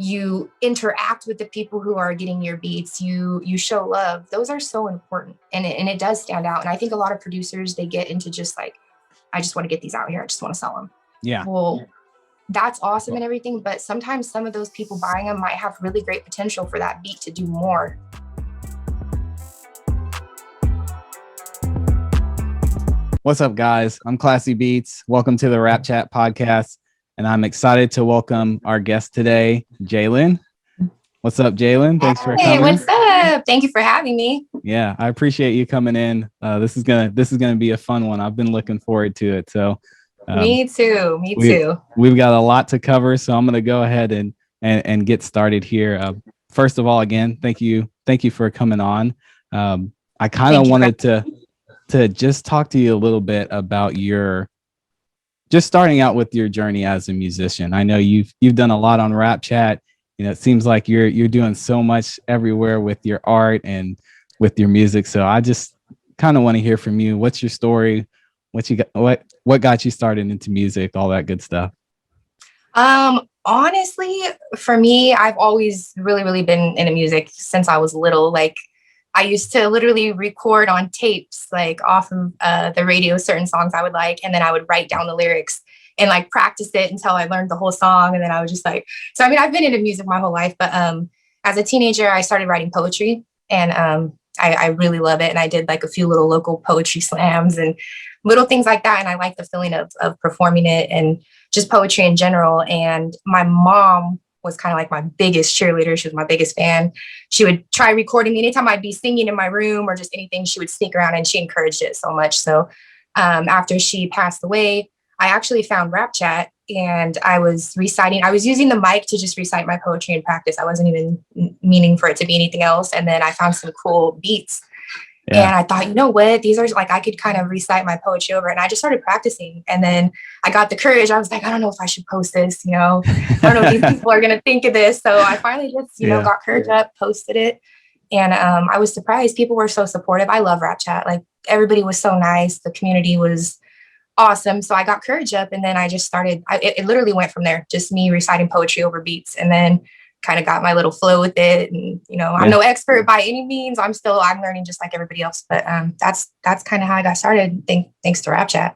you interact with the people who are getting your beats, you show love. Those are so important. And it does stand out. And I think a lot of producers, they get into just like, I just want to get these out here. I just want to sell them. Yeah. Well, that's awesome and everything. But sometimes some of those people buying them might have really great potential for that beat to do more. What's up, guys? I'm Classy Beats. Welcome to the Rapchat podcast. And I'm excited to welcome our guest today, Jaelynn. What's up, Jaelynn? Thanks for coming. Hey, what's up? Thank you for having me. Yeah, I appreciate you coming in. This is gonna be a fun one. I've been looking forward to it. So me too. We've got a lot to cover, so I'm gonna go ahead and get started here. First of all, again, thank you for coming on. I kind of wanted to just talk to you a little bit about just starting out with your journey as a musician. I know you've done a lot on Rapchat. You know, it seems like you're doing so much everywhere with your art and with your music. So I just kind of want to hear from you. What's your story? What got you started into music? All that good stuff. Honestly, for me, I've always really been into music since I was little. Like, I used to literally record on tapes, like off of the radio, certain songs I would like, and then I would write down the lyrics and like practice it until I learned the whole song. And then I was just like, so I mean, I've been into music my whole life, but as a teenager, I started writing poetry, and I really love it. And I did like a few little local poetry slams and little things like that. And I like the feeling of performing it and just poetry in general. And my mom was kind of like my biggest cheerleader. She was my biggest fan. She would try recording me anytime I'd be singing in my room or just anything. She would sneak around, and she encouraged it so much. So after she passed away, I actually found Rapchat, and I was using the mic to just recite my poetry in practice. I wasn't even meaning for it to be anything else. And then I found some cool beats. Yeah. And I thought, you know what, these are like, I could kind of recite my poetry over. And I just started practicing. And then I got the courage. I was like, I don't know if I should post this, I don't know if these people are going to think of this. So I finally just, got courage up, posted it. And I was surprised. People were so supportive. I love Rapchat. Like, everybody was so nice. The community was awesome. So I got courage up, and then I just started, it literally went from there, just me reciting poetry over beats, and then kind of got my little flow with it. And, I'm no expert by any means. I'm learning just like everybody else, but that's kind of how I got started. Thanks to Rapchat.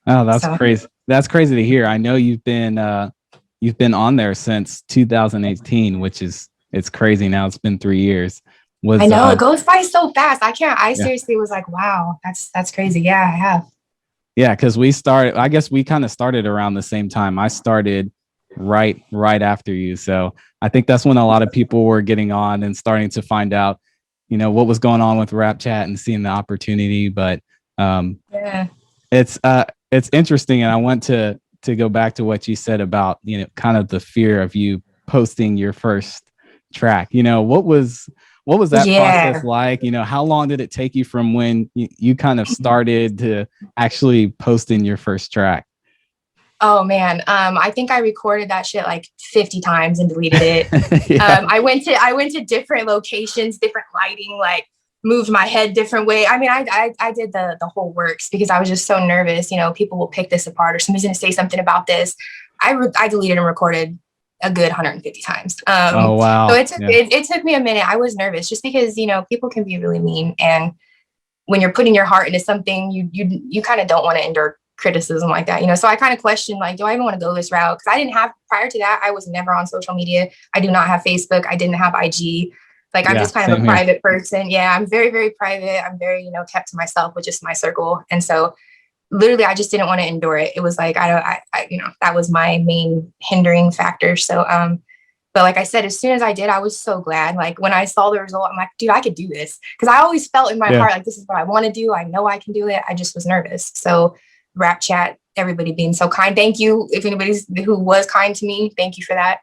Oh, that's crazy. That's crazy to hear. I know you've been on there since 2018, which it's crazy. Now it's been 3 years. I know it goes by so fast. I seriously was like, wow, that's crazy. Yeah, I have. Yeah, because I guess we kind of started around the same time. I started right after you. So I think that's when a lot of people were getting on and starting to find out, what was going on with Rapchat and seeing the opportunity. But it's interesting. And I want to go back to what you said about, kind of the fear of you posting your first track. What was that process like? How long did it take you from when you kind of started to actually posting your first track? Oh man. I think I recorded that shit like 50 times and deleted it. Yeah. I went to different locations, different lighting, like moved my head different way. I mean, I did the whole works because I was just so nervous. People will pick this apart, or somebody's going to say something about this. I deleted and recorded a good 150 times. Oh wow. So it took me a minute. I was nervous just because, people can be really mean. And when you're putting your heart into something, you kind of don't want to endure criticism like that, so I kind of questioned, like, do I even want to go this route? Because I didn't have, prior to that, I was never on social media. I do not have Facebook. I didn't have IG. Like, I'm just kind of a private person. Yeah, I'm very, very private. I'm very, kept to myself with just my circle. And so literally, I just didn't want to endure it. It was like, I that was my main hindering factor. So, but like I said, as soon as I did, I was so glad. Like, when I saw the result, I'm like, dude, I could do this. Because I always felt in my heart, like, this is what I want to do. I know I can do it. I just was nervous. So Rapchat, everybody being so kind. Thank you. If anybody's who was kind to me, thank you for that.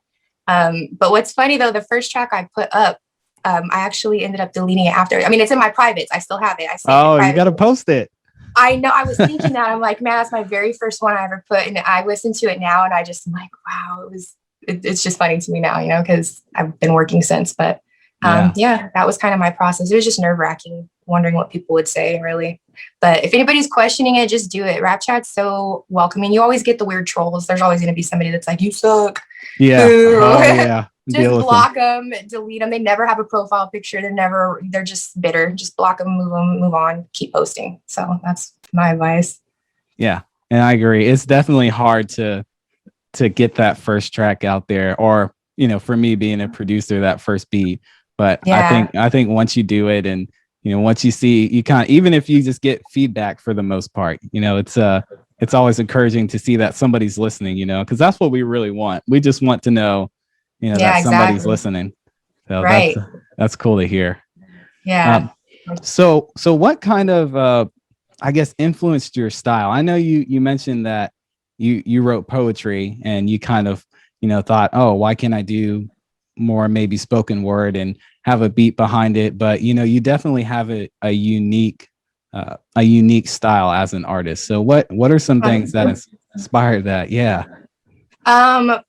But what's funny though, the first track I put up, I actually ended up deleting it after. I mean, it's in my privates. I still have it. You got to post it. I know. I was thinking that. I'm like, man, that's my very first one I ever put. And I listen to it now, and I just, I'm like, wow, it's just funny to me now, because I've been working since. But that was kind of my process. It was just nerve wracking, wondering what people would say, really. But if anybody's questioning it, just do it. Rapchat's so welcoming. You always get the weird trolls. There's always going to be somebody that's like, you suck. Yeah. Oh, yeah. Just deal with them. block them, delete them. They never have a profile picture. They're just bitter. Just block them, move on, keep posting. So that's my advice. Yeah, and I agree. It's definitely hard to get that first track out there, or for me being a producer, that first beat. But Yeah. I think once you do it, and once you see, you kind of, even if you just get feedback for the most part, it's always encouraging to see that somebody's listening, because that's what we really want. We just want to know, that somebody's listening. So Right. that's cool to hear. Yeah. So what kind of I guess influenced your style? I know you mentioned that you wrote poetry, and you kind of thought, oh, why can't I do more maybe spoken word and have a beat behind it? But you definitely have a unique style as an artist. So what are some things that inspired that? Yeah.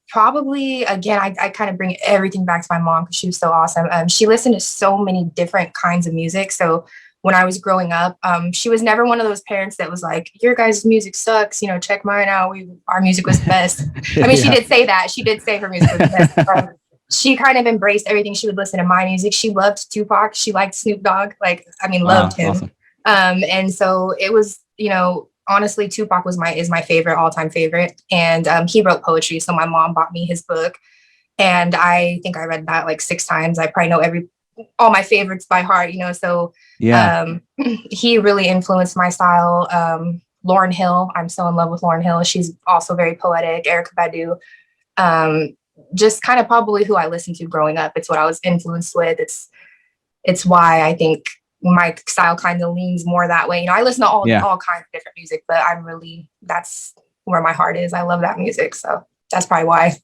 Probably again, I kind of bring everything back to my mom because she was so awesome. She listened to so many different kinds of music. So when I was growing up, she was never one of those parents that was like, your guys' music sucks, check mine out. Our music was the best. I mean, she did say that. She did say her music was the best. She kind of embraced everything. She would listen to my music. She loved Tupac. She liked Snoop Dogg. Loved him. Awesome. And so it was, honestly, Tupac is my favorite, all-time favorite. And he wrote poetry. So my mom bought me his book. And I think I read that like 6 times. I probably know all my favorites by heart, So yeah, he really influenced my style. Lauryn Hill, I'm so in love with Lauryn Hill. She's also very poetic. Erykah Badu. Just kind of probably who I listened to growing up. It's what I was influenced with. It's why I think my style kind of leans more that way. I listen to all kinds of different music, but that's where my heart is. I love that music. So that's probably why.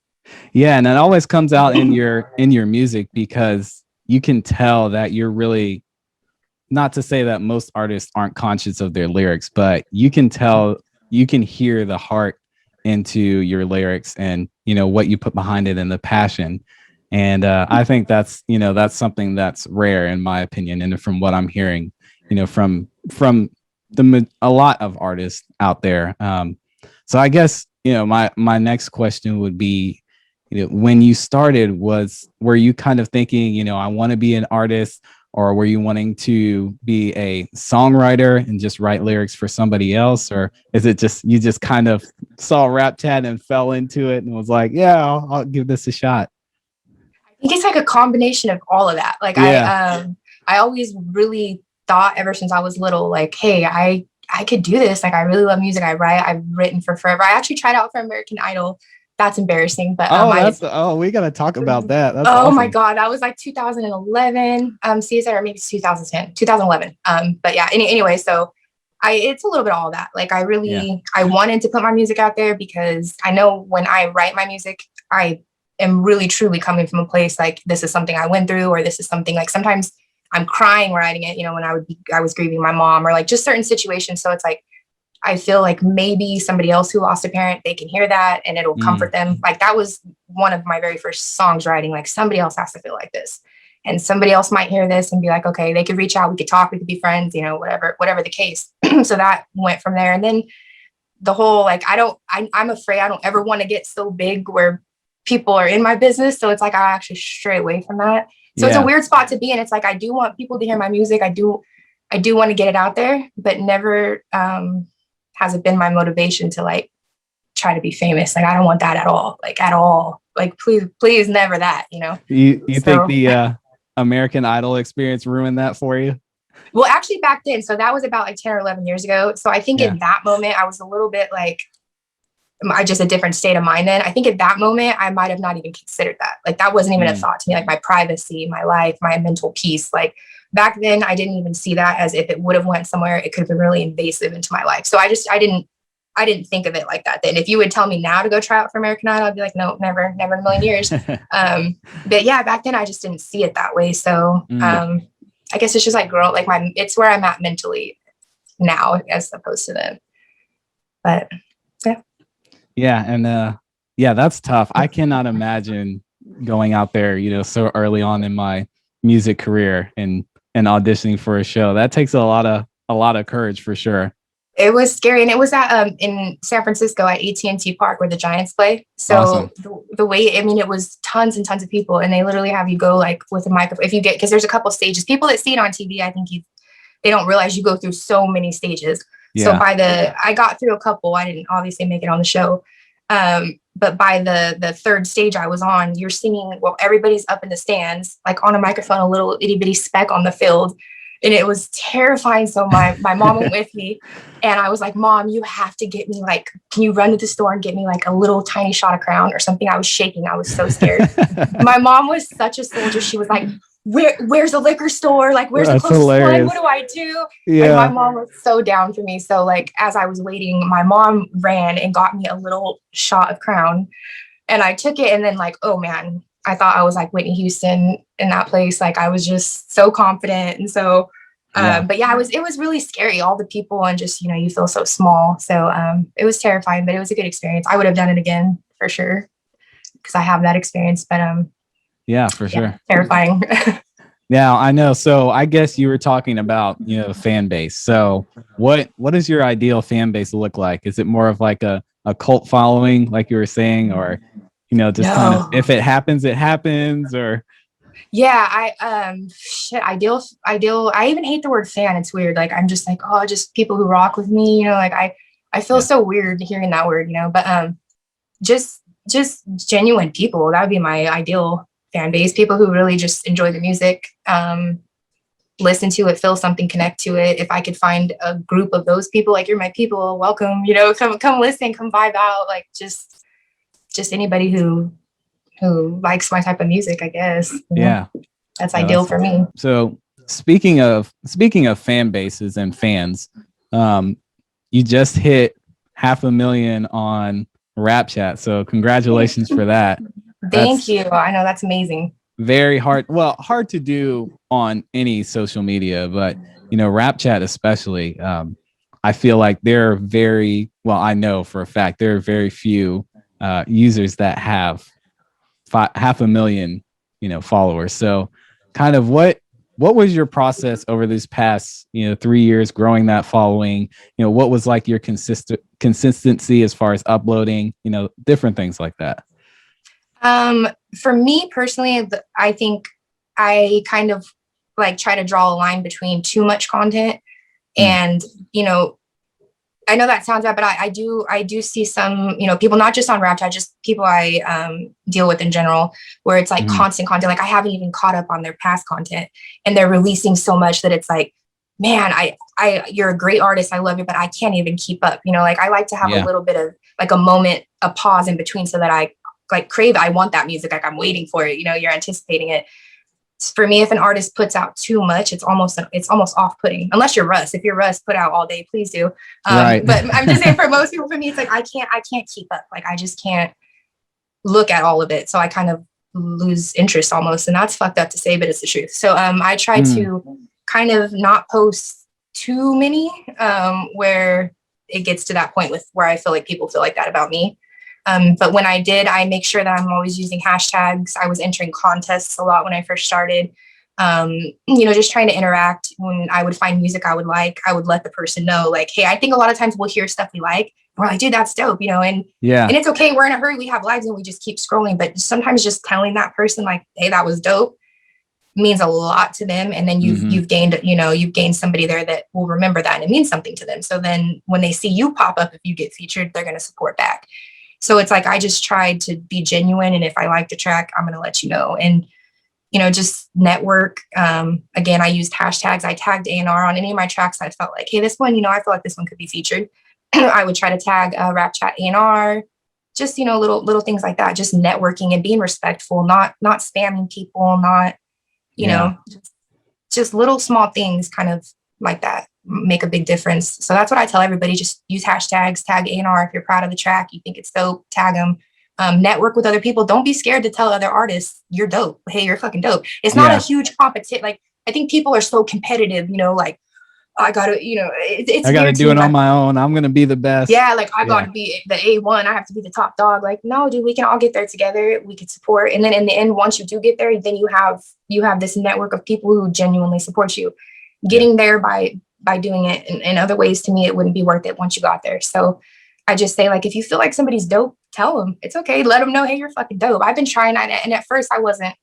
Yeah. And it always comes out in your music, because you can tell that you're really, not to say that most artists aren't conscious of their lyrics, but you can tell, you can hear the heart into your lyrics, and what you put behind it, and the passion. And I think that's something that's rare, in my opinion, and from what I'm hearing from a lot of artists out there. So I guess my next question would be, when you started, were you kind of thinking, I want to be an artist, or were you wanting to be a songwriter and just write lyrics for somebody else? Or is it just, you just kind of saw Rapchat and fell into it and was like, yeah, I'll give this a shot? I think it's like a combination of all of that. I always really thought, ever since I was little, like, hey, I could do this. Like, I really love music. I've written for forever. I actually tried out for American Idol. That's embarrassing, but we gotta talk about that. That's awesome. Oh my God, that was like 2011. CSI, or maybe 2010, 2011. But yeah. Anyway, so it's a little bit of all that. Like, I wanted to put my music out there, because I know when I write my music, I am really truly coming from a place like, this is something I went through, or this is something, like, sometimes I'm crying writing it. When I was grieving my mom, or like just certain situations. So it's like, I feel like maybe somebody else who lost a parent, they can hear that and it'll comfort them. Like, that was one of my very first songs writing. Like, somebody else has to feel like this, and somebody else might hear this and be like, okay, they could reach out, we could talk, we could be friends, whatever the case. So that went from there. And then the whole, like, I'm afraid I don't ever want to get so big where people are in my business. So it's like, I actually stray away from that. So it's a weird spot to be in. It's like, I do want people to hear my music. I do want to get it out there, but never, hasn't been my motivation to like try to be famous. Like, I don't want that at all. Like, at all. Like, please never that, You think the American Idol experience ruined that for you? Well, actually back then, so that was about like 10 or 11 years ago. So I think in that moment, I was a little bit like, just a different state of mind then. I think at that moment, I might have not even considered that. Like, that wasn't even a thought to me, like my privacy, my life, my mental peace. Like, back then, I didn't even see that as if it would have went somewhere. It could have been really invasive into my life. So I didn't think of it like that then. If you would tell me now to go try out for American Idol, I'd be like, no, never in a million years. But yeah, back then I just didn't see it that way. So I guess it's just like it's where I'm at mentally now as opposed to then. But yeah. Yeah. And that's tough. I cannot imagine going out there, so early on in my music career and auditioning for a show. That takes a lot of courage, for sure. It was scary, and it was at in San Francisco at AT&T Park where the Giants play. So Awesome. the way, I mean, it was tons and tons of people, and they literally have you go like with a microphone if you get, because there's a couple stages. People that see it on TV, I think they don't realize you go through so many stages. So Yeah. I got through a couple. I didn't obviously make it on the show, but by the third stage I was on, you're singing. Well, everybody's up in the stands, like on a microphone, a little itty bitty speck on the field. And it was terrifying. So my mom went with me, and I was like, Mom, you have to get me, like, can you run to the store and get me like a little tiny shot of Crown or something? I was shaking. I was so scared. My mom was such a soldier. She was like, where's the liquor store? Like, where's the That's closest one? hilarious. What do I do? Yeah. Like, my mom was so down for me. So like, as I was waiting, my mom ran and got me a little shot of Crown, and I took it. And then like, oh man, I thought I was like Whitney Houston in that place. Like, I was just so confident. And so, but yeah, it was really scary. All the people, and just, you feel so small. So, it was terrifying, but it was a good experience. I would have done it again for sure, because I have that experience, but, yeah, for sure. Terrifying. Now I know. So I guess you were talking about, fan base. So what does your ideal fan base look like? Is it more of like a cult following, like you were saying, or, just kind of, if it happens, it happens, or? Yeah, ideal. I even hate the word fan. It's weird. Like, I'm just like, oh, just people who rock with me, like I feel so weird hearing that word, but, just genuine people. That would be my ideal fan base. People who really just enjoy the music, listen to it, feel something, connect to it. If I could find a group of those people, like, you're my people, welcome, come listen, come vibe out. Like, just anybody who likes my type of music, I guess. Yeah. That's ideal for me. So speaking of fan bases and fans, you just hit 500,000 on Rapchat. So congratulations for that. Thank you. I know, that's amazing. Very hard. Well, hard to do on any social media, but Rapchat especially. I feel like there are I know for a fact there are very few users that have 500,000 followers. So kind of what was your process over these past 3 years growing that following? What was like your consistency as far as uploading, different things like that? For me personally, I think I kind of like try to draw a line between too much content and, I know that sounds bad, but I do see some, people, not just on Rapchat, just people I deal with in general, where it's like constant content. Like, I haven't even caught up on their past content, and they're releasing so much that it's like, man, you're a great artist. I love you, but I can't even keep up. Like, I like to have a little bit of like a moment, a pause in between, so that I like crave, I want that music. Like, I'm waiting for it. You're anticipating it. For me, if an artist puts out too much, it's almost off-putting. Unless you're Russ. If you're Russ, put out all day, please do. Right. But I'm just saying, for most people, for me, it's like I can't keep up. Like, I just can't look at all of it. So I kind of lose interest almost, and that's fucked up to say, but it's the truth. So I try to kind of not post too many, where it gets to that point with where I feel like people feel like that about me. But when I did, I make sure that I'm always using hashtags. I was entering contests a lot when I first started, just trying to interact. When I would find music I would like, I would let the person know, like, hey, I think a lot of times we'll hear stuff we like. We're like, dude, that's dope, and it's okay. We're in a hurry. We have lives and we just keep scrolling. But sometimes just telling that person, like, hey, that was dope, means a lot to them. And then you've gained somebody there that will remember that, and it means something to them. So then when they see you pop up, if you get featured, they're going to support back. So it's like, I just tried to be genuine. And if I like the track, I'm going to let you know. And, just network. Again, I used hashtags. I tagged A&R on any of my tracks. I felt like, hey, this one, I feel like this one could be featured. I would try to tag Rapchat A&R, just, little things like that. Just networking and being respectful, not spamming people, not, just little small things kind of like that make a big difference. So that's what I tell everybody. Just use hashtags, tag A&R. If you're proud of the track, you think it's dope, tag them. Network with other people. Don't be scared to tell other artists you're dope. Hey, you're fucking dope. It's not a huge competition. Like, I think people are so competitive, like, I gotta, it's I gotta do it on my own. I'm gonna be the best. Yeah, like, I gotta be the A1. I have to be the top dog. Like, no, dude, we can all get there together. We could support. And then in the end, once you do get there, then you have this network of people who genuinely support you. Getting there by by doing it in other ways, to me, it wouldn't be worth it once you got there. So I just say, like, if you feel like somebody's dope, tell them. It's okay. Let them know, hey, you're fucking dope. I've been trying that. And at first I wasn't,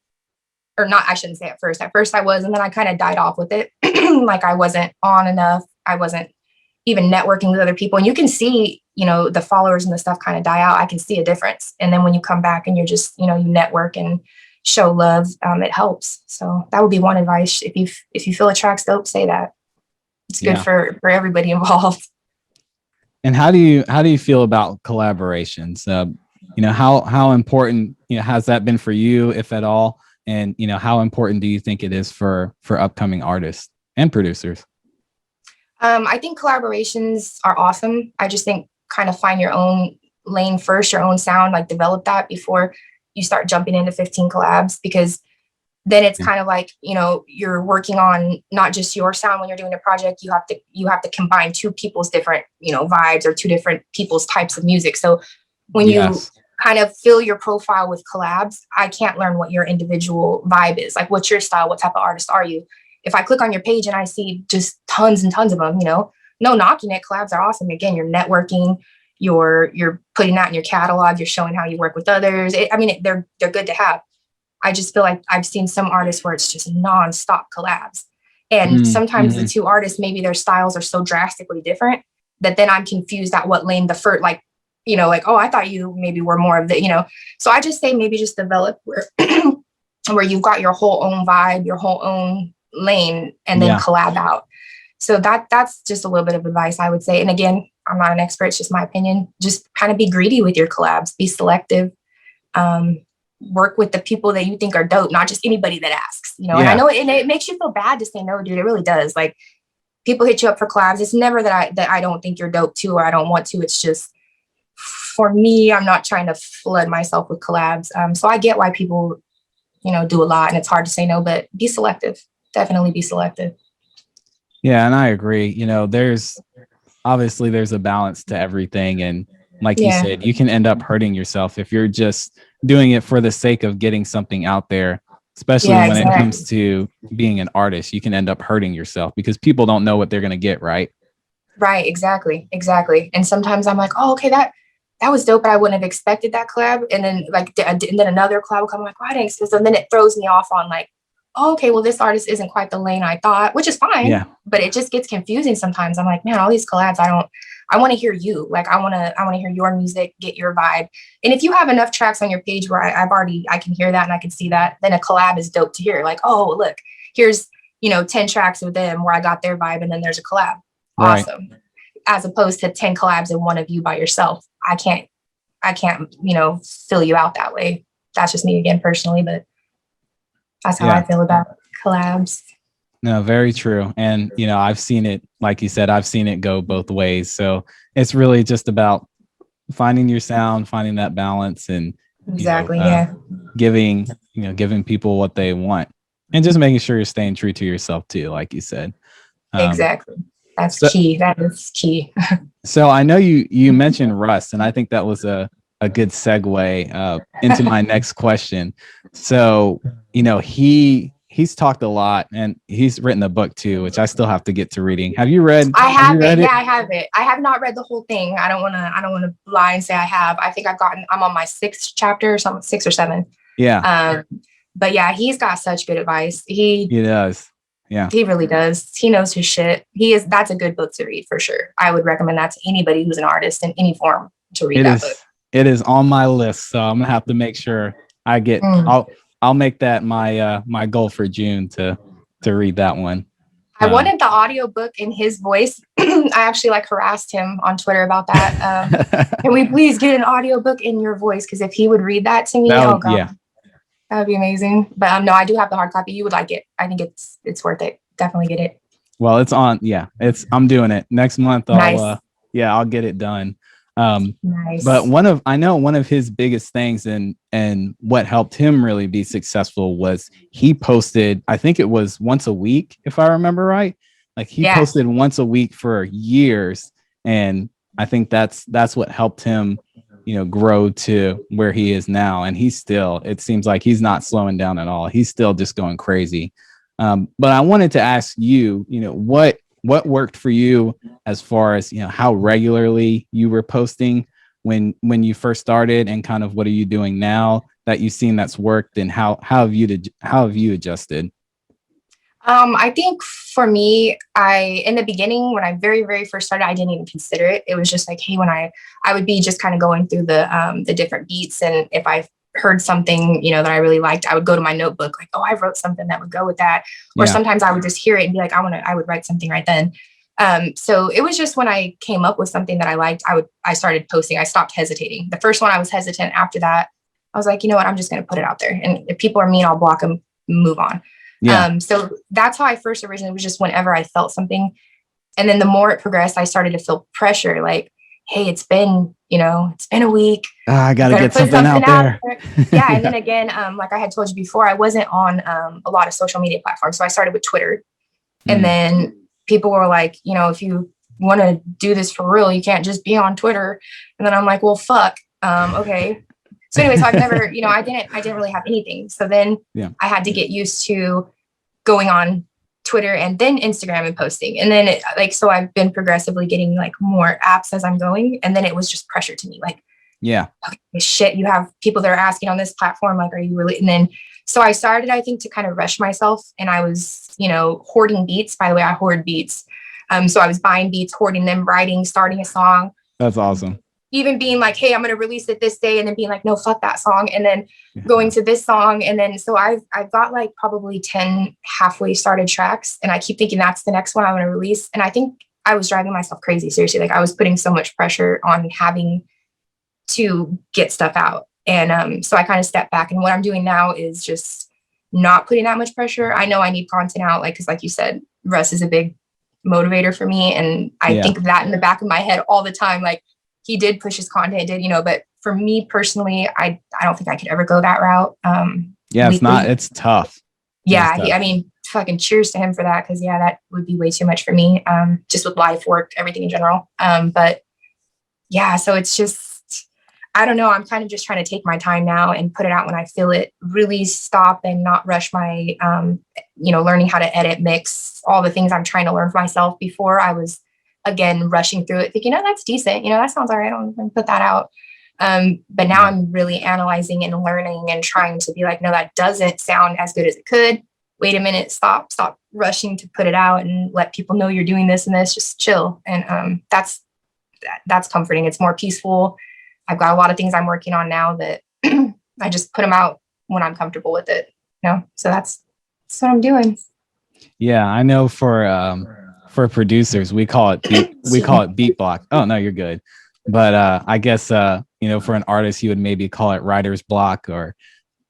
or not, I shouldn't say at first. At first I was, and then I kind of died off with it. Like I wasn't on enough. I wasn't even networking with other people. And you can see, you know, the followers and the stuff kind of die out. I can see a difference. And then when you come back and you're just, you know, you network and show love, it helps. So that would be one advice. If you feel a track's dope, say that. It's good for everybody involved. And how do you feel about collaborations? You know, how important, you know, has that been for you, if at all? And, you know, how important do you think it is for upcoming artists and producers? I think collaborations are awesome. I just think kind of find your own lane first, your own sound, like develop that before you start jumping into 15 collabs, because then it's kind of like, you know, you're working on not just your sound when you're doing a project. You have to combine two people's different, you know, vibes, or two different people's types of music. So when you kind of fill your profile with collabs, I can't learn what your individual vibe is. Like, what's your style? What type of artist are you? If I click on your page and I see just tons and tons of them, you know, no knocking it. Collabs are awesome. Again, you're networking, you're putting that in your catalog, you're showing how you work with others. They're good to have. I just feel like I've seen some artists where it's just nonstop collabs. And sometimes the two artists, maybe their styles are so drastically different that then I'm confused at what lane the first, like, you know, like, oh, I thought you maybe were more of the, you know. So I just say maybe just develop where where you've got your whole own vibe, your whole own lane, and then collab out. So that's just a little bit of advice I would say. And again, I'm not an expert, it's just my opinion. Just kind of be greedy with your collabs, be selective, work with the people that you think are dope, not just anybody that asks, you know. And I know it makes you feel bad to say no, dude. It really does. Like, people hit you up for collabs. It's never that I don't think you're dope too, or I don't want to. It's just, for me, I'm not trying to flood myself with collabs. So I get why people, you know, do a lot, and it's hard to say no, but be selective. Definitely be selective. Yeah, and I agree. You know, there's a balance to everything. And like you said, you can end up hurting yourself if you're just doing it for the sake of getting something out there, especially when it comes to being an artist. You can end up hurting yourself because people don't know what they're going to get, right? Right, exactly. And sometimes I'm like, oh, okay, that was dope, but I wouldn't have expected that collab. And then another collab will come, I'm like, why didn't I expect? And then it throws me off on like, oh, okay, well, this artist isn't quite the lane I thought, which is fine. But it just gets confusing sometimes. I'm like, man, all these collabs, I want to hear you. Like, I want to hear your music, get your vibe. And if you have enough tracks on your page where I can hear that and I can see that, then a collab is dope to hear. Like, oh, look, here's, you know, 10 tracks of them where I got their vibe, and then there's a collab. Awesome. As opposed to 10 collabs and one of you by yourself. I can't, you know, fill you out that way. That's just me again, personally, but that's how I feel about collabs. No, very true. And, you know, I've seen it, like you said, I've seen it go both ways. So it's really just about finding your sound, finding that balance, and giving people what they want, and just making sure you're staying true to yourself too, like you said. Exactly. That's key. That is key. So I know you mentioned Russ, and I think that was a good segue into my next question. So, you know, he's talked a lot, and he's written a book too, which I still have to get to reading. Have you read? I have it. Yeah, I have it. I have not read the whole thing. I don't want to lie and say I have. I think I'm on my 6th chapter, or something, 6 or 7. Yeah. But yeah, he's got such good advice. He does. Yeah, he really does. He knows his shit. That's a good book to read for sure. I would recommend that to anybody who's an artist in any form to read that book. It is on my list, so I'm gonna have to make sure I get. I'll make that my goal for June to read that one. I wanted the audiobook in his voice. I actually harassed him on Twitter about that. Can we please get an audiobook in your voice? Because if he would read that to me, oh god, that would be amazing. But no, I do have the hard copy. You would like it. I think it's worth it. Definitely get it. Well, it's on. Yeah, I'm doing it next month. I'll get it done. Nice. But I know one of his biggest things and what helped him really be successful was he posted, I think it was once a week, if I remember right. Like he posted once a week for years. And I think that's what helped him, you know, grow to where he is now. And it seems like he's not slowing down at all. He's still just going crazy. But I wanted to ask you, you know, what what worked for you as far as, you know, how regularly you were posting when you first started, and kind of what are you doing now that you've seen that's worked, and how have you adjusted? I think for me, in the beginning, when I very, very first started, I didn't even consider it. It was just like, hey, when I would be just kind of going through the different beats. And if I heard something, you know, that I really liked, I would go to my notebook, like, oh, I wrote something that would go with that. Or sometimes I would just hear it and be like, I would write something right then. So it was just when I came up with something that I liked, I started posting. I stopped hesitating. The first one I was hesitant. After that, I was like, you know what, I'm just going to put it out there. And if people are mean, I'll block them, move on. So that's how I first originally was, just whenever I felt something. And then the more it progressed, I started to feel pressure, like, hey, it's been a week. I got to get something out there. Yeah. And then again, like I had told you before, I wasn't on a lot of social media platforms. So I started with Twitter. And then people were like, you know, if you want to do this for real, you can't just be on Twitter. And then I'm like, well, fuck. Okay. So anyway, so I've never, you know, I didn't really have anything. So then I had to get used to going on Twitter and then Instagram and posting. And then so I've been progressively getting like more apps as I'm going. And then it was just pressure to me. Like, okay, shit, you have people that are asking on this platform, like, are you really? And then, so I started, I think, to kind of rush myself. And I was, you know, hoarding beats. By the way, I hoard beats. So I was buying beats, hoarding them, writing, starting a song. That's awesome. Even being like, hey, I'm going to release it this day. And then being like, no, fuck that song. And then going to this song. And then, so I've got like probably 10 halfway started tracks. And I keep thinking that's the next one I'm going to release. And I think I was driving myself crazy. Seriously. Like, I was putting so much pressure on having to get stuff out. And so I kind of stepped back. And what I'm doing now is just not putting that much pressure. I know I need content out, like, because like you said, Russ is a big motivator for me. And I think that in the back of my head all the time, like, he did push his content, you know, but for me personally, I don't think I could ever go that route. It's tough. Yeah. I mean, fucking cheers to him for that. Cause that would be way too much for me. Just with life, work, everything in general. But yeah, so it's just, I don't know. I'm kind of just trying to take my time now and put it out when I feel it, really stop and not rush my, learning how to edit, mix, all the things I'm trying to learn for myself. Before I was, again, rushing through it, thinking, oh, that's decent. You know, that sounds all right. I'll put that out. But now I'm really analyzing and learning and trying to be like, no, that doesn't sound as good as it could. Wait a minute, stop rushing to put it out and let people know you're doing this and this, just chill. And that's comforting. It's more peaceful. I've got a lot of things I'm working on now that I just put them out when I'm comfortable with it. You know, so that's what I'm doing. Yeah, I know for producers, we call it beat block. Oh no, you're good. But I guess for an artist, you would maybe call it writer's block, or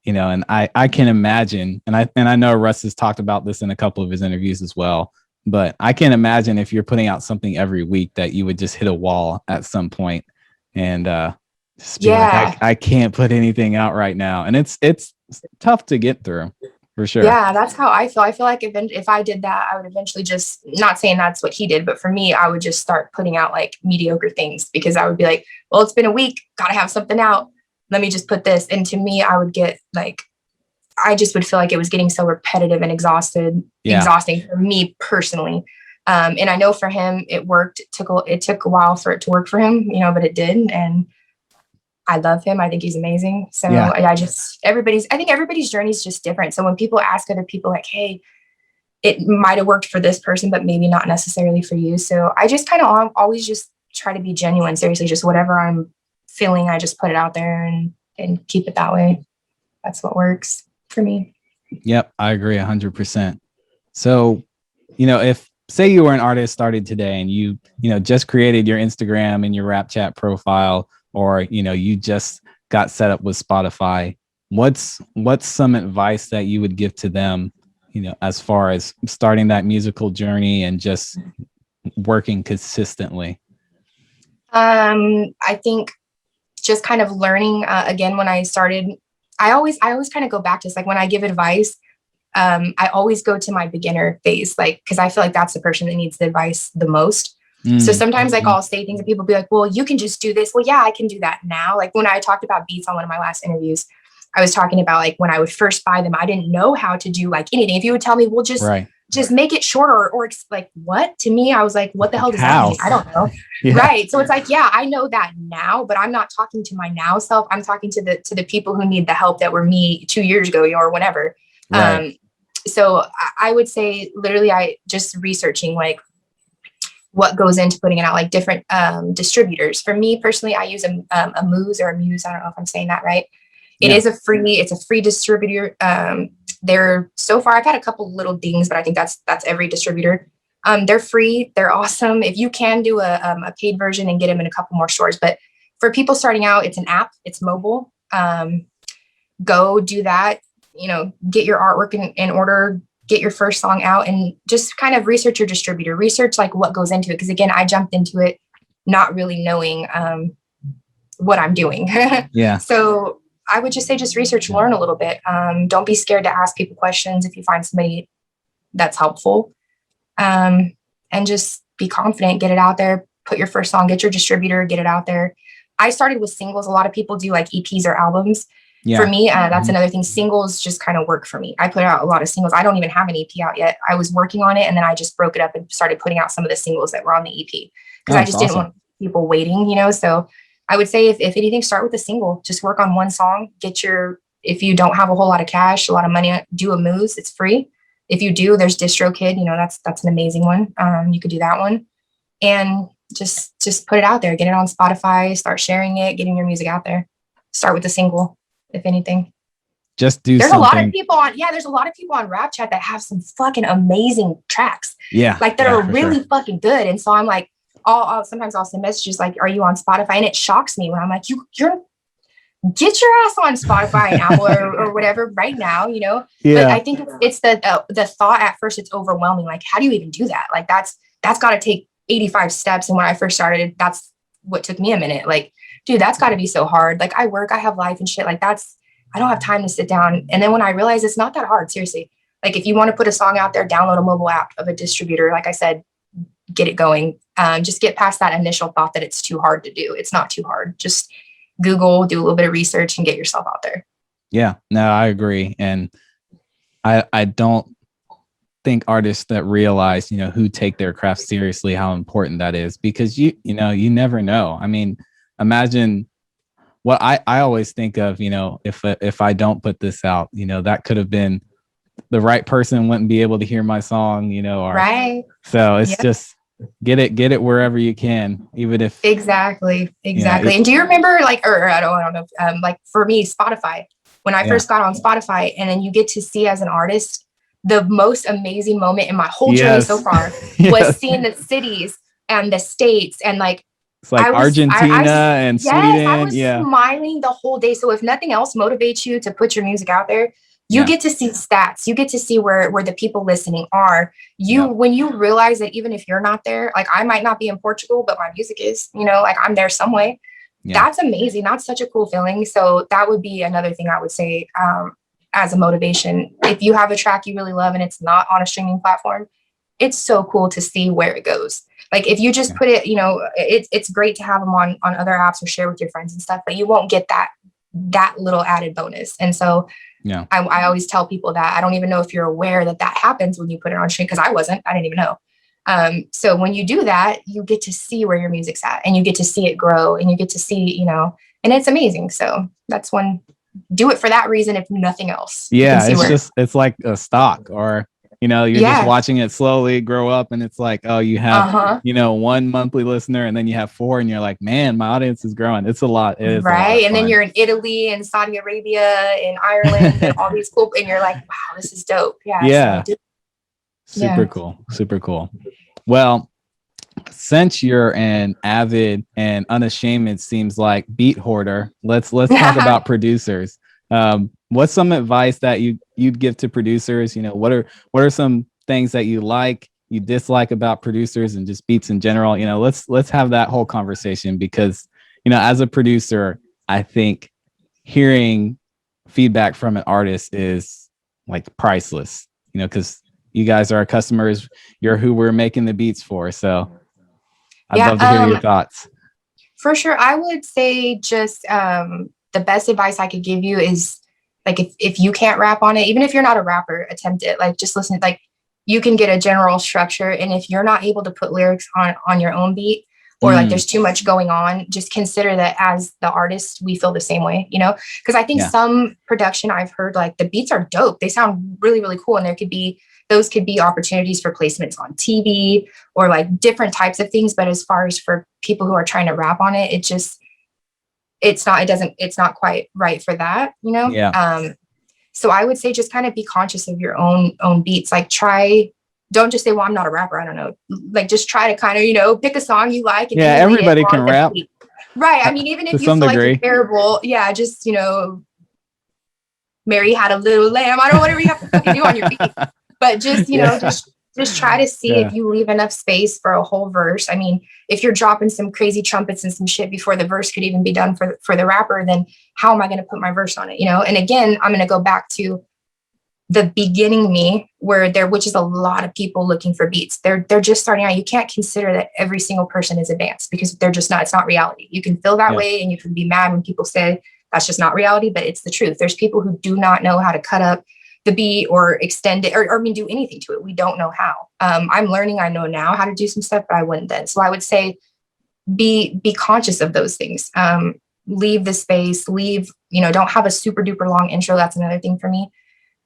and I can imagine, and I know Russ has talked about this in a couple of his interviews as well. But I can imagine if you're putting out something every week that you would just hit a wall at some point and just be like, I can't put anything out right now. And it's tough to get through. For sure. Yeah, that's how I feel. I feel like if I did that, I would eventually just, not saying that's what he did, but for me, I would just start putting out like mediocre things, because I would be like, well, it's been a week, gotta have something out. Let me just put this. And to me, I would get like, I just would feel like it was getting so repetitive and exhausting for me personally. And I know for him, it worked. It took a while for it to work for him, but it did. And I love him. I think he's amazing. So I think everybody's journey is just different. So when people ask other people like, hey, it might've worked for this person, but maybe not necessarily for you. So I just kind of always just try to be genuine. Seriously, just whatever I'm feeling, I just put it out there and keep it that way. That's what works for me. Yep. I agree 100%. So, if say you were an artist started today and you just created your Instagram and your Rapchat profile, or you just got set up with Spotify, what's some advice that you would give to them, as far as starting that musical journey and just working consistently? I think just kind of learning, again, when I started, I always kind of go back to this, like when I give advice, I always go to my beginner phase, like, because I feel like that's the person that needs the advice the most. So sometimes like I'll say things and people be like, well, you can just do this. Well, yeah, I can do that now. Like when I talked about beats on one of my last interviews, I was talking about like when I would first buy them, I didn't know how to do like anything. If you would tell me, well, just just make it shorter, or like, what? To me, I was like, what the hell does that mean? I don't know. Yeah. Right. So it's like, yeah, I know that now, but I'm not talking to my now self. I'm talking to the people who need the help that were me 2 years ago, or whenever. Right. So I would say literally I just researching like what goes into putting it out, like different distributors. For me personally, I use a Muse or a Muse. I don't know if I'm saying that right. It's a free distributor. They're so far, I've had a couple little dings, but I think that's every distributor. They're free. They're awesome. If you can do a paid version and get them in a couple more stores, but for people starting out, it's an app, it's mobile. Go do that, get your artwork in order, get your first song out, and just kind of research your distributor, research like what goes into it. Cause again, I jumped into it not really knowing what I'm doing. Yeah. So I would just say, just research, learn a little bit. Don't be scared to ask people questions if you find somebody that's helpful. And just be confident, get it out there, put your first song, get your distributor, get it out there. I started with singles. A lot of people do like EPs or albums. Yeah. For me, that's another thing. Singles just kind of work for me. I put out a lot of singles. I don't even have an EP out yet. I was working on it, and then I just broke it up and started putting out some of the singles that were on the EP because I just didn't want people waiting, So I would say if anything, start with a single. Just work on one song. If you don't have a whole lot of cash, a lot of money, do a Muse. It's free. If you do, there's DistroKid. That's an amazing one. You could do that one, and just put it out there. Get it on Spotify. Start sharing it. Getting your music out there. Start with a single, if anything. Just do. There's a lot of people on. Yeah, there's a lot of people on Rapchat that have some fucking amazing tracks. Yeah, like that are really fucking good. And so I'm like, sometimes I'll send messages like, "Are you on Spotify?" And it shocks me when I'm like, "You're get your ass on Spotify and Apple or whatever right now," Yeah. But I think it's the thought at first, it's overwhelming. Like, how do you even do that? Like that's got to take 85 steps. And when I first started, that's what took me a minute. Like, dude, that's got to be so hard. Like, I work, I have life and shit. Like I don't have time to sit down. And then when I realized it's not that hard, seriously. Like, if you want to put a song out there, download a mobile app of a distributor. Like I said, get it going. Just get past that initial thought that it's too hard to do. It's not too hard. Just Google, do a little bit of research, and get yourself out there. Yeah, no, I agree. And I don't think artists that realize, who take their craft seriously, how important that is, because you never know. I mean, imagine what I always think of, if I don't put this out, that could have been the right person wouldn't be able to hear my song, or right. So it's just get it wherever you can, even if exactly. And do you remember or I don't know, like for me, Spotify, when I first got on Spotify, and then you get to see as an artist, the most amazing moment in my whole journey so far was seeing the cities and the states, and like, it's like Argentina and Sweden. I was smiling the whole day. So if nothing else motivates you to put your music out there, you get to see stats. You get to see where the people listening are. When you realize that even if you're not there, like I might not be in Portugal, but my music is, like I'm there some way. That's amazing. That's such a cool feeling. So that would be another thing I would say as a motivation. If you have a track you really love and it's not on a streaming platform, it's so cool to see where it goes. Like if you just put it, it's great to have them on other apps or share with your friends and stuff, but you won't get that little added bonus. And so I always tell people that I don't even know if you're aware that happens when you put it on stream, because I didn't even know. So when you do that, you get to see where your music's at, and you get to see it grow, and you get to see, and it's amazing. So that's one, do it for that reason, if nothing else. Yeah. It's like a stock, or, you're just watching it slowly grow up, and it's like, oh, you have, one monthly listener, and then you have 4, and you're like, man, my audience is growing. It's a lot. It is right. And then you're in Italy and Saudi Arabia and Ireland and all these cool, and you're like, wow, this is dope. Yeah. Super cool. Super cool. Well, since you're an avid and unashamed, it seems like, beat hoarder, let's talk about producers. What's some advice that you'd give to producers? What are some things that you dislike about producers and just beats in general? Let's have that whole conversation, because, as a producer, I think hearing feedback from an artist is like priceless, because you guys are our customers. You're who we're making the beats for. So I'd love to hear your thoughts. For sure. I would say just the best advice I could give you is, like, if you can't rap on it, even if you're not a rapper, attempt it. Like, just listen. Like, you can get a general structure. And if you're not able to put lyrics on your own beat, or like there's too much going on, just consider that as the artist, we feel the same way, you know? Because I think some production I've heard, like the beats are dope. They sound really, really cool. And those could be opportunities for placements on TV or like different types of things. But as far as for people who are trying to rap on it, it's not quite right for that, you know? Yeah. So I would say just kind of be conscious of your own beats. Like don't just say, well, I'm not a rapper, I don't know. Like just try to kind of, you know, pick a song you like. And everybody can rap. Right. I mean, even if you feel like you're terrible, just, you know, Mary had a little lamb. I don't know, whatever you have to fucking do on your beat. But just, you know, just try to see if you leave enough space for a whole verse. I mean, if you're dropping some crazy trumpets and some shit before the verse could even be done for the rapper, then how am I going to put my verse on it? You know? And again, I'm going to go back to the beginning me, which is a lot of people looking for beats. They're just starting out. You can't consider that every single person is advanced, because they're just not. It's not reality. You can feel that way, and you can be mad when people say that's just not reality, but it's the truth. There's people who do not know how to cut up the beat or extend it, or I mean, do anything to it. We don't know how. I'm learning. I know now how to do some stuff, but I wouldn't then. So I would say be conscious of those things. Leave the space. Don't have a super duper long intro. That's another thing for me.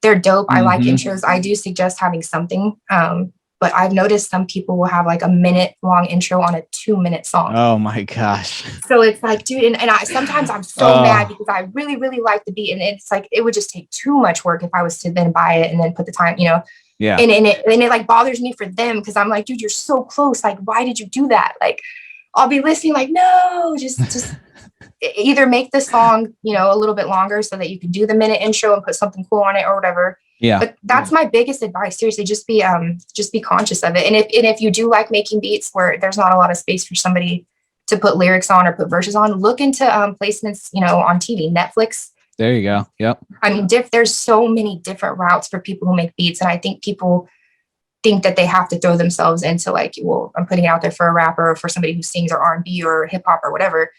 They're dope. I like intros. I do suggest having something. But I've noticed some people will have like a minute long intro on a 2-minute song. Oh my gosh. So it's like, dude, and sometimes I'm so mad because I really, really like the beat. And it's like, it would just take too much work if I was to then buy it and then put the time, you know? Yeah. And it like bothers me for them, because I'm like, dude, you're so close. Like, why did you do that? Like, I'll be listening like, no, just either make the song, you know, a little bit longer so that you can do the minute intro and put something cool on it or whatever. Yeah. But that's my biggest advice. Seriously, just be conscious of it. And if you do like making beats where there's not a lot of space for somebody to put lyrics on or put verses on, look into placements, you know, on TV, Netflix. There you go. Yep. I mean, there's so many different routes for people who make beats. And I think people think that they have to throw themselves into like, well, I'm putting it out there for a rapper or for somebody who sings or R&B or hip hop or whatever.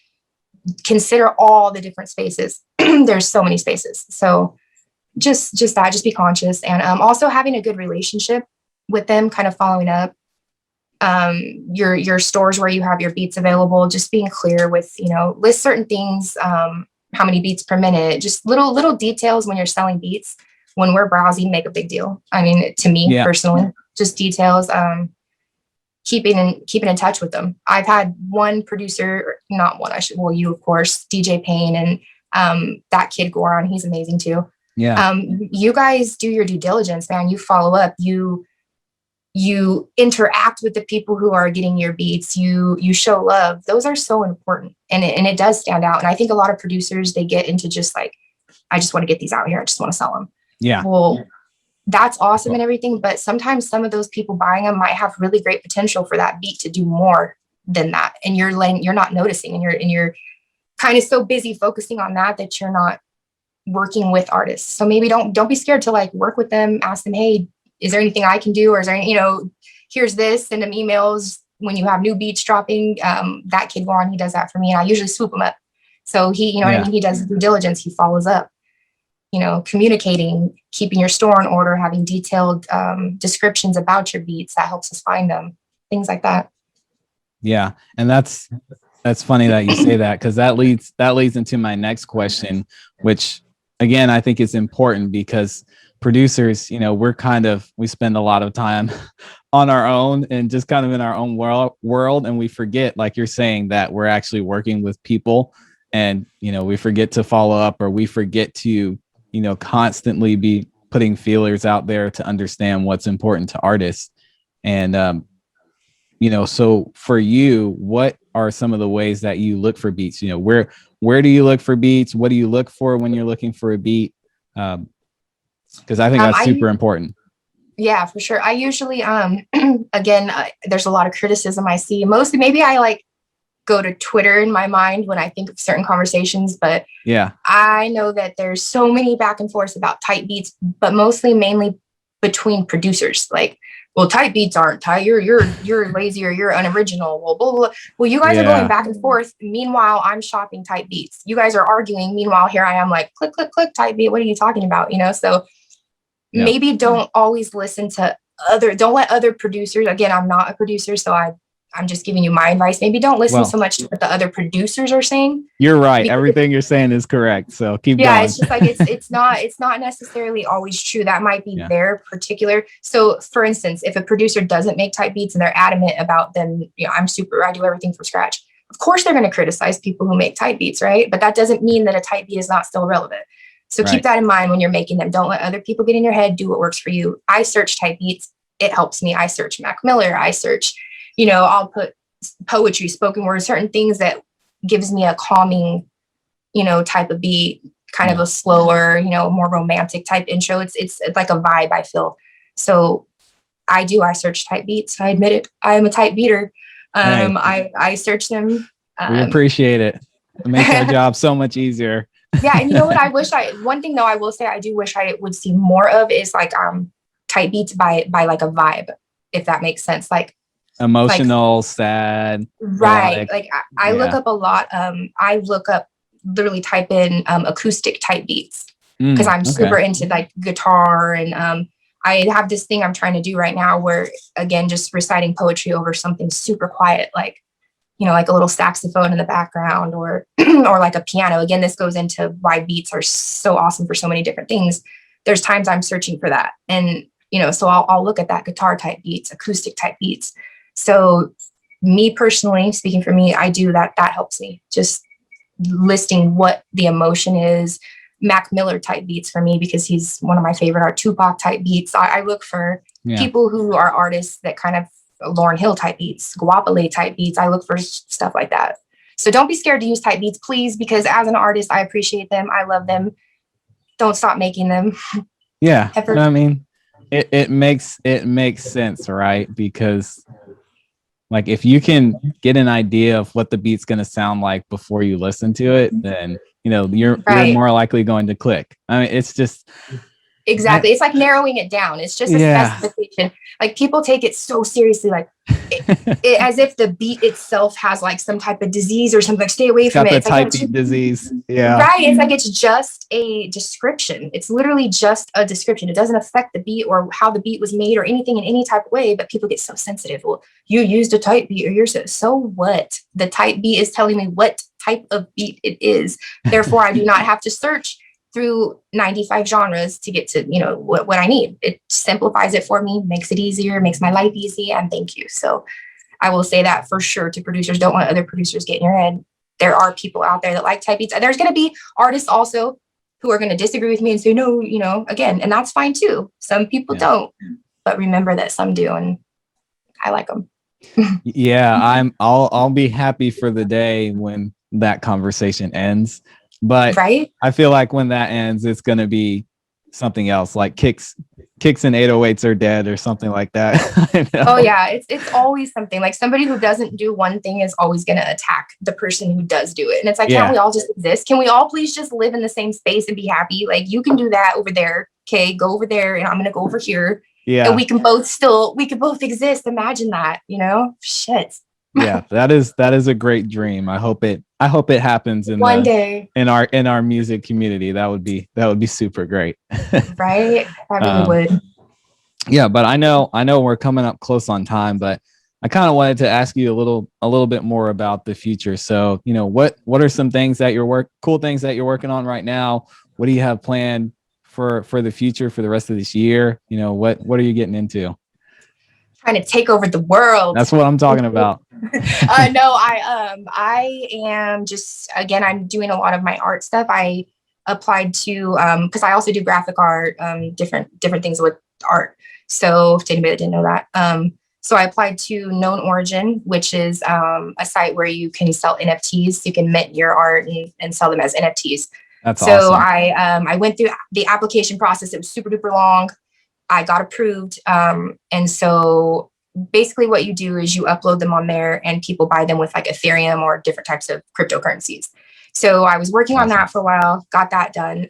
Consider all the different spaces. There's so many spaces. So just be conscious, and also having a good relationship with them, kind of following up. Your stores where you have your beats available, just being clear with, you know, list certain things, how many beats per minute, just little details when you're selling beats. When we're browsing, make a big deal. I mean, to me personally, just details. Keeping in touch with them. I've had one producer, not one, you of course, DJ Payne, and that kid Goron, he's amazing too. Yeah. You guys do your due diligence, man. You follow up, you interact with the people who are getting your beats, you show love. Those are so important. And it does stand out. And I think a lot of producers, they get into just like, I just want to get these out here. I just want to sell them. Yeah. Well, that's awesome and everything, but sometimes some of those people buying them might have really great potential for that beat to do more than that, and you're not noticing, and you're kind of so busy focusing on that you're not working with artists. So maybe don't be scared to like work with them. Ask them, hey, is there anything I can do, or is there any, you know, here's this. Send them emails when you have new beats dropping. That kid Juan, he does that for me, and I usually swoop him up. So he, you know what I mean, he does due diligence. He follows up. You know, communicating, keeping your store in order, having detailed descriptions about your beats, that helps us find them, things like that. Yeah. And that's funny that you say that, because that leads into my next question, which again, I think is important, because producers, you know, we spend a lot of time on our own and just kind of in our own world. And we forget, like you're saying, that we're actually working with people, and, you know, we forget to follow up, or we forget to, you know, constantly be putting feelers out there to understand what's important to artists. And, you know, so for you, what are some of the ways that you look for beats? You know, where do you look for beats? What do you look for when you're looking for a beat? Because I think that's super important. Yeah, for sure. I usually, again, there's a lot of criticism I see. Mostly, maybe I like go to Twitter in my mind when I think of certain conversations, but yeah, I know that there's so many back and forth about tight beats, but mainly between producers. Like, well, tight beats aren't tight. You're lazy, or you're unoriginal. Well, blah, blah, blah. Well, you guys are going back and forth. Meanwhile, I'm shopping tight beats. You guys are arguing. Meanwhile, here I am like, click, click, click, tight beat. What are you talking about? You know, so maybe don't always listen to don't let other producers, again, I'm not a producer, so I'm just giving you my advice. Maybe don't listen so much to what the other producers are saying. You're right. Everything you're saying is correct. So keep going. Yeah, it's just like it's not necessarily always true. That might be their particular. So for instance, if a producer doesn't make type beats and they're adamant about them, I do everything from scratch. Of course they're going to criticize people who make type beats, right? But that doesn't mean that a type beat is not still relevant. So keep that in mind when you're making them. Don't let other people get in your head. Do what works for you. I search type beats. It helps me. I search Mac Miller. I search, I'll put poetry, spoken word, certain things that gives me a calming, type of beat, kind of a slower, more romantic type intro. It's like a vibe, I feel. So I search type beats. I admit it. I am a type beater. I search them. We appreciate it. It makes our job so much easier. Yeah. And you know what? One thing though, I will say I do wish I would see more of is like type beats by like a vibe, if that makes sense. Like emotional, sad. Right. Like I look up a lot. I look up, literally type in acoustic type beats because I'm super into like guitar, and I have this thing I'm trying to do right now where, again, just reciting poetry over something super quiet, like, like a little saxophone in the background, or or like a piano. Again, this goes into why beats are so awesome for so many different things. There's times I'm searching for that, and so I'll look at that guitar type beats, acoustic type beats. So me personally, speaking for me, I do that. That helps me just listing what the emotion is. Mac Miller type beats for me, because he's one of my favorite art. Tupac type beats. I look for people who are artists that kind of Lauryn Hill type beats, Guapale type beats. I look for stuff like that. So don't be scared to use type beats, please, because as an artist, I appreciate them. I love them. Don't stop making them. Yeah. I mean, it makes sense, right? Because like if you can get an idea of what the beat's going to sound like before you listen to it, then you're more likely going to click. I mean, it's just exactly. It's like narrowing it down. It's just a specification. Like people take it so seriously, like as if the beat itself has like some type of disease or something. Like, stay away from it. It's type beat disease. Yeah. Right. It's like it's just a description. It's literally just a description. It doesn't affect the beat or how the beat was made or anything in any type of way. But people get so sensitive. Well, you used a type beat, or you're so what? The type beat is telling me what type of beat it is. Therefore, I do not have to search through 95 genres to get to, what I need. It simplifies it for me, makes it easier, makes my life easy, and thank you. So I will say that for sure to producers. Don't let other producers get in your head. There are people out there that like type beats. There's going to be artists also who are going to disagree with me and say, no, again, and that's fine too. Some people don't, but remember that some do, and I like them. Yeah, I'll be happy for the day when that conversation ends. But I feel like when that ends, it's going to be something else, like kicks and 808s are dead or something like that. Oh yeah, it's always something. Like somebody who doesn't do one thing is always going to attack the person who does do it. And it's like, can't we all just exist? Can we all please just live in the same space and be happy? Like, you can do that over there. Okay, go over there, and I'm going to go over here. Yeah. And we can both exist. Imagine that, shit. Yeah, that is a great dream. I hope it happens in one day in our music community. That would be super great. Right? I really would. Yeah, but I know we're coming up close on time, but I kind of wanted to ask you a little bit more about the future. So, what are some things that cool things that you're working on right now? What do you have planned for the future, for the rest of this year? What are you getting into? Trying to take over the world. That's what I'm talking about. No, I am just, again, I'm doing a lot of my art stuff. I applied to, because I also do graphic art, different things with art. So to anybody that didn't know that, so I applied to Known Origin, which is a site where you can sell NFTs. You can mint your art and sell them as NFTs. That's so awesome. I went through the application process. It was super duper long. I got approved. And so basically what you do is you upload them on there and people buy them with like Ethereum or different types of cryptocurrencies. So I was working on that for a while, got that done.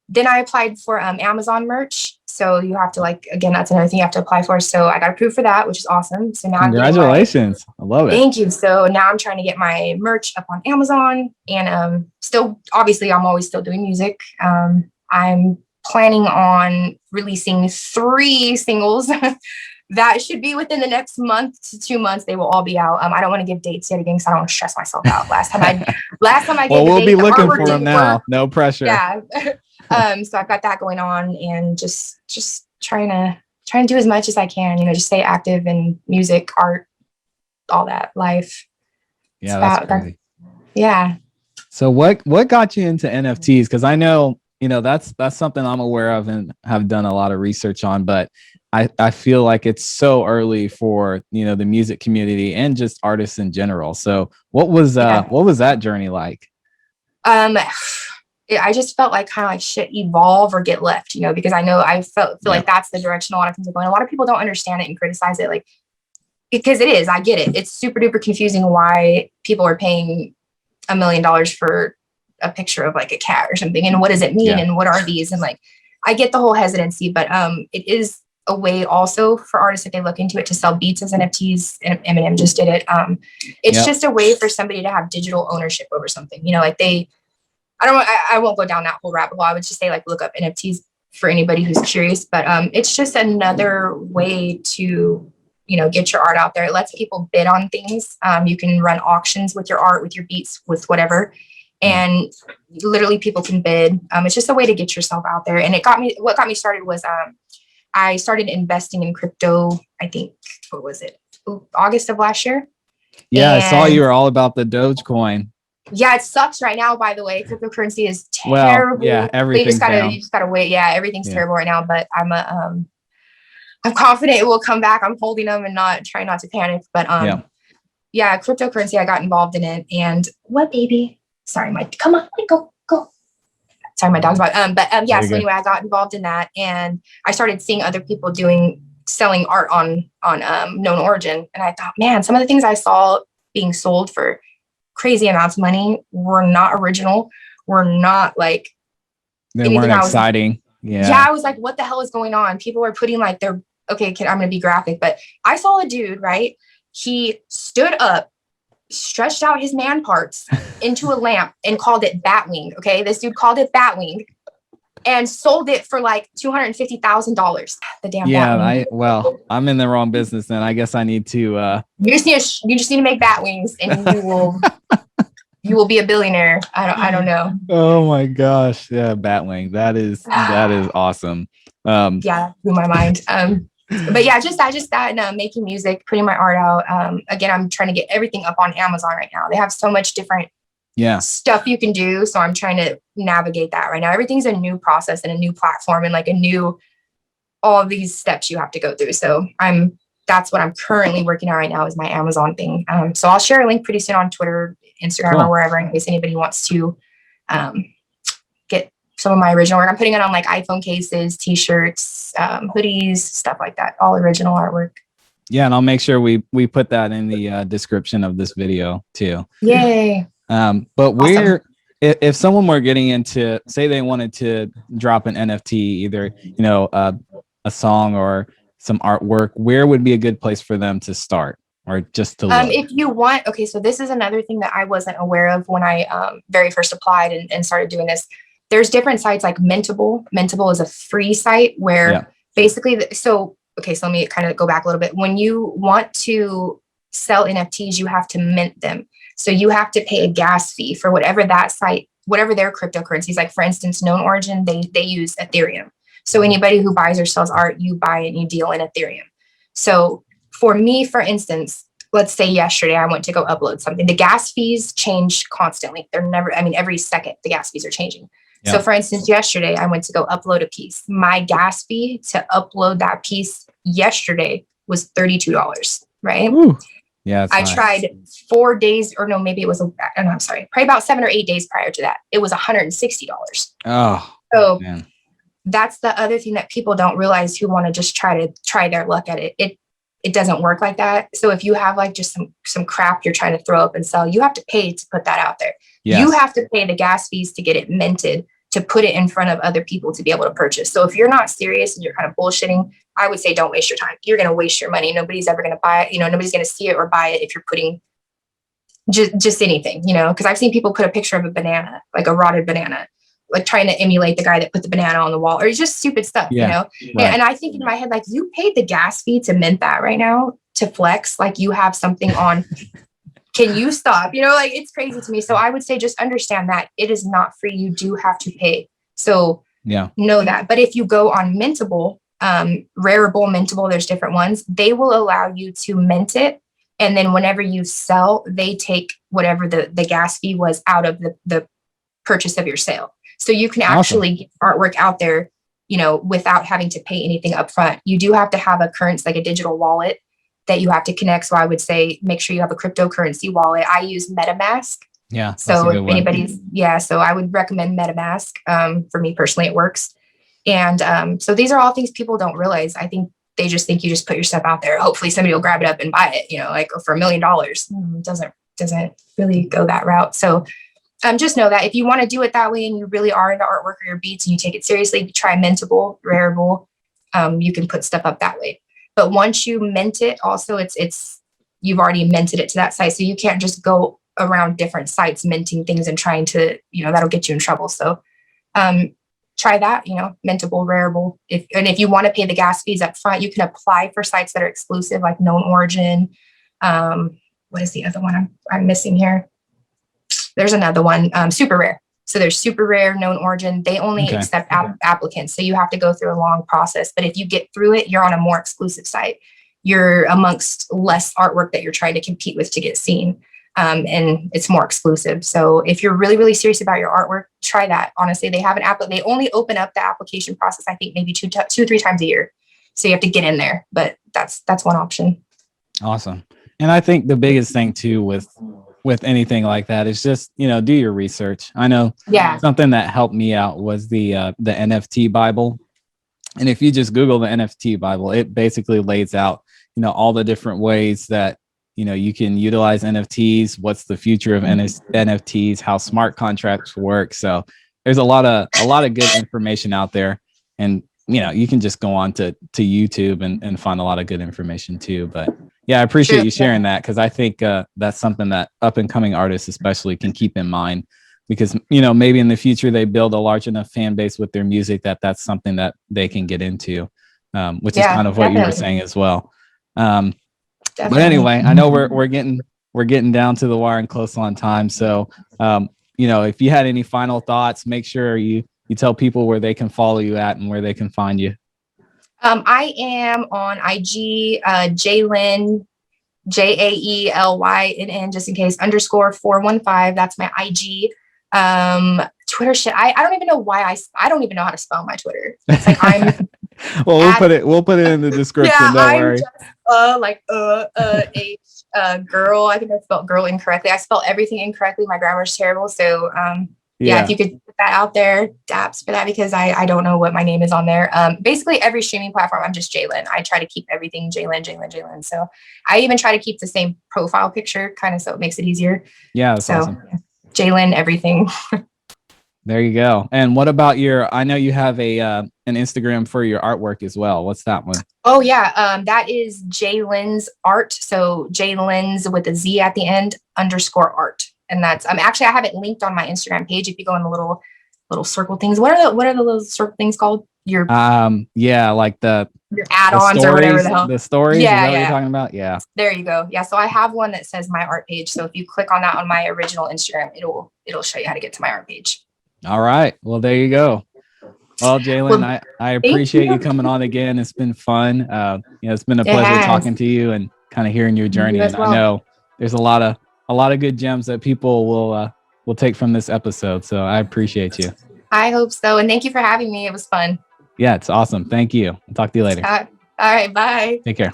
Then I applied for Amazon merch. So you have to again, that's another thing you have to apply for. So I got approved for that, which is awesome. So now congratulations. I love it. Thank you. So now I'm trying to get my merch up on Amazon, and still, obviously I'm always still doing music. I'm planning on releasing 3 singles. That should be within the next month to 2 months. They will all be out. I don't want to give dates yet again because I don't want to stress myself out. Last time I well, gave we'll the date, be the looking artwork for them didn't now. work. No pressure. Yeah. So I've got that going on, and just trying to do as much as I can. Just stay active in music, art, all that, life. Yeah, that's crazy. Yeah. So what got you into NFTs? Because I know, that's something I'm aware of and have done a lot of research on, but I feel like it's so early for, the music community and just artists in general. So what was that journey like? I just felt like kind of like shit evolve or get left, because I know I feel like that's the direction a lot of things are going. A lot of people don't understand it and criticize it, like, because it is. I get it. It's super duper confusing why people are paying $1 million for a picture of like a cat or something, and what does it mean, and what are these, and like, I get the whole hesitancy, but it is a way also for artists, if they look into it, to sell beats as NFTs. And Eminem just did it. It's just a way for somebody to have digital ownership over something. Like I won't go down that whole rabbit hole. I would just say, like, look up NFTs for anybody who's curious. But it's just another way to, get your art out there. It lets people bid on things. You can run auctions with your art, with your beats, with whatever. And literally people can bid. It's just a way to get yourself out there. And what got me started was I started investing in crypto, I think, what was it? August of last year. Yeah, I saw you were all about the Dogecoin. Yeah, it sucks right now, by the way. Cryptocurrency is terrible. Well, yeah, everything's down. You just gotta wait. Yeah, everything's terrible right now. But I'm confident it will come back. I'm holding them and trying not to panic. But yeah, cryptocurrency, I got involved in it. And what, baby? Sorry, come on, go. Sorry, my dog's about. Yeah. So anyway, I got involved in that, and I started seeing other people selling art on known origin, and I thought, man, some of the things I saw being sold for crazy amounts of money were not original. Were not like they weren't exciting. Yeah, I was like, what the hell is going on? People were putting like I'm going to be graphic, but I saw a dude, right? He stood up, stretched out his man parts into a lamp and called it Batwing. Okay. This dude called it Batwing and sold it for like $250,000. The damn Batwing. I'm in the wrong business then. I guess I need to you just need to make Batwings, and you will be a billionaire. I don't know. Oh my gosh. Yeah, Batwing. That is awesome. Yeah, blew my mind. But yeah, just that and making music, putting my art out. Again, I'm trying to get everything up on Amazon right now. They have so much different stuff you can do. So I'm trying to navigate that right now. Everything's a new process and a new platform, and like all of these steps you have to go through. So that's what I'm currently working on right now, is my Amazon thing. So I'll share a link pretty soon on Twitter, Instagram, or wherever, in case anybody wants to get some of my original work. I'm putting it on like iPhone cases, t-shirts, hoodies, stuff like that. All original artwork. Yeah, and I'll make sure we put that in the description of this video too. Yay. But awesome. If someone were getting into, say they wanted to drop an NFT, either a song or some artwork, where would be a good place for them to start, or just to look? If you want, so this is another thing that I wasn't aware of when I very first applied and started doing this. There's different sites like Mintable. Mintable is a free site where basically, so let me kind of go back a little bit. When you want to sell NFTs, you have to mint them. So you have to pay a gas fee for whatever that site, whatever their cryptocurrencies. Like, for instance, Known Origin, they use Ethereum. So anybody who buys or sells art, you buy it and you deal in Ethereum. So for me, for instance, let's say yesterday I went to go upload something. The gas fees change constantly. They're never, every second the gas fees are changing. Yeah. So for instance, yesterday I went to go upload a piece. My gas fee to upload that piece yesterday was $32, right? Ooh. Yeah, I tried 4 days, or no, maybe it was, I'm sorry, probably about 7 or 8 days prior to that. It was $160. Oh, so man. That's the other thing that people don't realize who want to just try their luck at it. It doesn't work like that. So if you have like just some crap you're trying to throw up and sell, you have to pay to put that out there. Yes. You have to pay the gas fees to get it minted, to put it in front of other people to be able to purchase. So if you're not serious and you're kind of bullshitting, I would say don't waste your time. You're going to waste your money. Nobody's ever going to buy it. Nobody's going to see it or buy it if you're putting just anything, because I've seen people put a picture of a banana, like a rotted banana, like trying to emulate the guy that put the banana on the wall, or just stupid stuff, you know? Right. And I think in my head, like, you paid the gas fee to mint that right now to flex, like you have something on. Can you stop? You know, like, it's crazy to me. So I would say just understand that it is not free. You do have to pay. So know that. But if you go on Mintable, Rareable, Mintable, there's different ones. They will allow you to mint it. And then whenever you sell, they take whatever the gas fee was out of the purchase of your sale. So you can actually get artwork out there, you know, without having to pay anything up front. You do have to have a currency, like a digital wallet that you have to connect. So I would say make sure you have a cryptocurrency wallet. I use MetaMask. Yeah. So if anybody's, so I would recommend MetaMask. For me personally, it works. And so these are all things people don't realize. I think they just think you just put your stuff out there. Hopefully somebody will grab it up and buy it, you know, like for $1 million. Doesn't really go that route. So just know that if you want to do it that way and you really are into artwork or your beats and you take it seriously, try Mintable, Rareable. You can put stuff up that way. But once you mint it, also it's you've already minted it to that site. So you can't just go around different sites minting things and trying to, you know, that'll get you in trouble. So try that, you know, Mintable, Rareable. If you want to pay the gas fees up front, you can apply for sites that are exclusive, like Known Origin. What is the other one I'm missing here? There's another one, Super Rare. So there's Super Rare, Known Origin. They only accept applicants. So you have to go through a long process. But if you get through it, you're on a more exclusive site. You're amongst less artwork that you're trying to compete with to get seen. And it's more exclusive. So if you're really, really serious about your artwork, try that. Honestly, they have they only open up the application process, I think maybe two or three times a year. So you have to get in there, but that's one option. Awesome. And I think the biggest thing too with anything like that is just, you know, do your research. I know something that helped me out was the NFT Bible. And if you just Google the NFT Bible, it basically lays out, you know, all the different ways that, you know, you can utilize NFTs, what's the future of NFTs, how smart contracts work. So there's a lot of good information out there. And, you know, you can just go on to YouTube and find a lot of good information too. But yeah, I appreciate you sharing that, because I think that's something that up and coming artists especially can keep in mind, because, you know, maybe in the future they build a large enough fan base with their music that's something that they can get into, which is kind of what you were saying as well. But anyway, I know we're getting down to the wire and close on time. So, you know, if you had any final thoughts, make sure you tell people where they can follow you at and where they can find you. I am on IG, Jaelynn, JAELYNN, just in case, _415. That's my IG. Twitter shit. I don't even know why I don't even know how to spell my Twitter. It's like I'm well, we'll put it in the description. Yeah, don't worry. Just girl. I think I spelled girl incorrectly. I spelled everything incorrectly. My grammar is terrible. So if you could put that out there, daps for that, because I don't know what my name is on there. Basically every streaming platform, I'm just Jaelynn. I try to keep everything Jaelynn. So I even try to keep the same profile picture, kind of, so it makes it easier. Yeah, that's awesome. Jaelynn, everything. There you go. And what about I know you have an Instagram for your artwork as well. What's that one? Oh yeah. That is Jaelynn's Art. So Jaelynn's with a Z at the end _art. And that's actually I have it linked on my Instagram page. If you go in the little circle things, what are the little circle things called? Your like your add-ons or whatever the hell. The stories. Yeah, is that what you're talking about? Yeah. There you go. Yeah. So I have one that says my art page. So if you click on that on my original Instagram, it'll show you how to get to my art page. All right. Well, there you go. Well, Jaelynn, I appreciate you coming on again. It's been fun. You know, it's been a pleasure talking to you and kind of hearing your journey. And I know there's a lot of good gems that people will take from this episode. So I appreciate you. I hope so. And thank you for having me. It was fun. Yeah, it's awesome. Thank you. I'll talk to you later. All right. Bye. Take care.